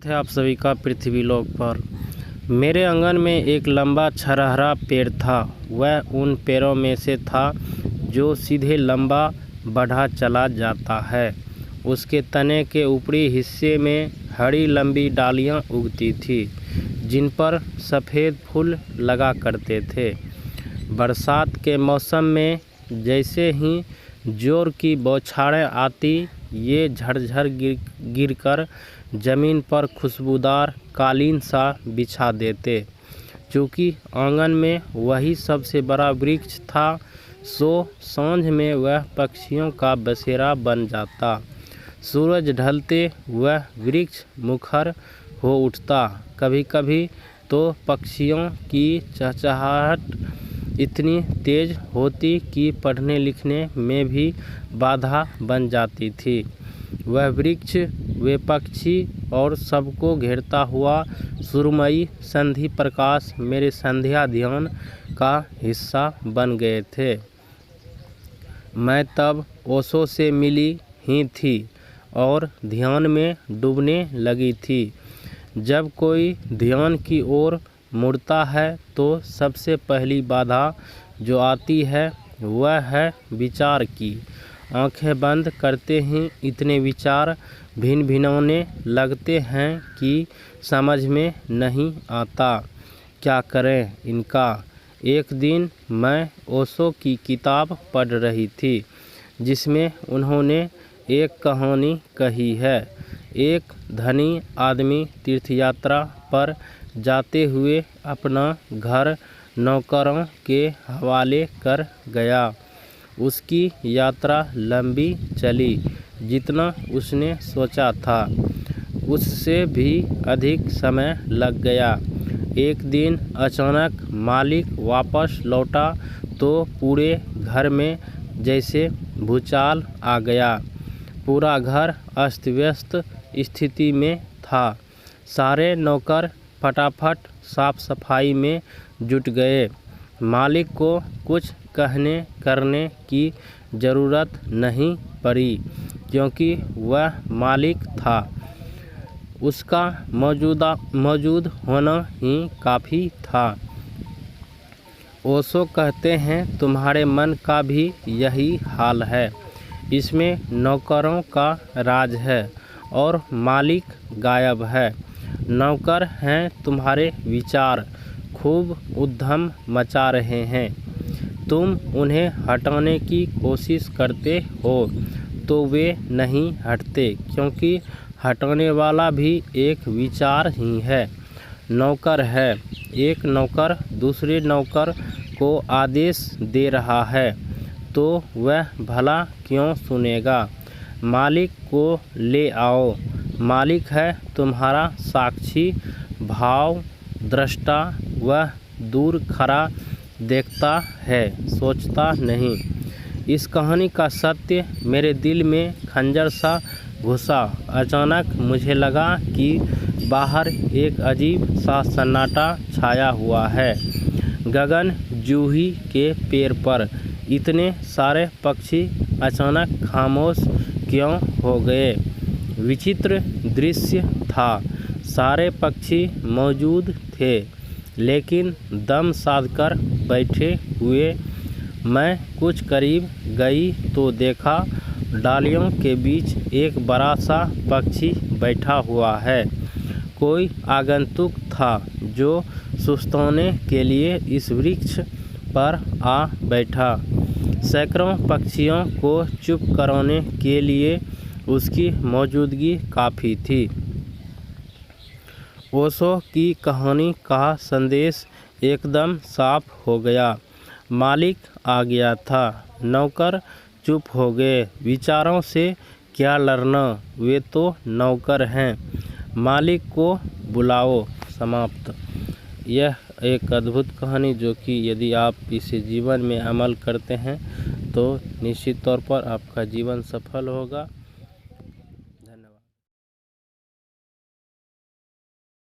थे आप सभी का पृथ्वी लोक पर। मेरे आंगन में एक लंबा छरहरा पेड़ था। वह उन पेड़ों में से था जो सीधे लंबा बढ़ा चला जाता है। उसके तने के ऊपरी हिस्से में हरी लंबी डालियां उगती थी, जिन पर सफ़ेद फूल लगा करते थे। बरसात के मौसम में जैसे ही जोर की बौछारें आती, ये झरझर गिरकर ज़मीन पर खुशबूदार कालीन सा बिछा देते। चूँकि आंगन में वही सबसे बड़ा वृक्ष था, सो सांझ में वह पक्षियों का बसेरा बन जाता। सूरज ढलते वह वृक्ष मुखर हो उठता। कभी कभी तो पक्षियों की चहचहाहट इतनी तेज़ होती कि पढ़ने लिखने में भी बाधा बन जाती थी। वह वृक्ष, वे पक्षी और सबको घेरता हुआ सुरमई संधि प्रकाश मेरे संध्या ध्यान का हिस्सा बन गए थे। मैं तब ओशो से मिली ही थी और ध्यान में डूबने लगी थी। जब कोई ध्यान की ओर मुड़ता है तो सबसे पहली बाधा जो आती है वह है विचार की। आंखें बंद करते ही इतने विचार भिन भिनाने लगते हैं कि समझ में नहीं आता क्या करें इनका। एक दिन मैं ओशो की किताब पढ़ रही थी, जिसमें उन्होंने एक कहानी कही है। एक धनी आदमी तीर्थयात्रा पर जाते हुए अपना घर नौकरों के हवाले कर गया। उसकी यात्रा लंबी चली, जितना उसने सोचा था उससे भी अधिक समय लग गया। एक दिन अचानक मालिक वापस लौटा तो पूरे घर में जैसे भूचाल आ गया। पूरा घर अस्त व्यस्त स्थिति में था। सारे नौकर फटाफट साफ सफाई में जुट गए। मालिक को कुछ कहने करने की ज़रूरत नहीं पड़ी, क्योंकि वह मालिक था। उसका मौजूद होना ही काफ़ी था। ओशो कहते हैं, तुम्हारे मन का भी यही हाल है। इसमें नौकरों का राज है और मालिक गायब है। नौकर हैं तुम्हारे विचार, खूब उद्यम मचा रहे हैं। तुम उन्हें हटाने की कोशिश करते हो तो वे नहीं हटते, क्योंकि हटाने वाला भी एक विचार ही है। नौकर है, एक नौकर दूसरे नौकर को आदेश दे रहा है तो वह भला क्यों सुनेगा। मालिक को ले आओ। मालिक है तुम्हारा साक्षी, भाव दृष्टा। वह दूर खड़ा देखता है, सोचता नहीं। इस कहानी का सत्य मेरे दिल में खंजर सा घुसा। अचानक मुझे लगा कि बाहर एक अजीब सा सन्नाटा छाया हुआ है। गगन जूही के पेड़ पर इतने सारे पक्षी अचानक खामोश क्यों हो गए। विचित्र दृश्य था। सारे पक्षी मौजूद थे, लेकिन दम साधकर बैठे हुए। मैं कुछ करीब गई तो देखा डालियों के बीच एक बड़ा सा पक्षी बैठा हुआ है। कोई आगंतुक था जो सुस्ताने के लिए इस वृक्ष पर आ बैठा। सैकड़ों पक्षियों को चुप कराने के लिए उसकी मौजूदगी काफ़ी थी। ओशो की कहानी का संदेश एकदम साफ हो गया। मालिक आ गया था, नौकर चुप हो गए। विचारों से क्या लड़ना, वे तो नौकर हैं। मालिक को बुलाओ। समाप्त। यह एक अद्भुत कहानी जो कि यदि आप इसे जीवन में अमल करते हैं तो निश्चित तौर पर आपका जीवन सफल होगा।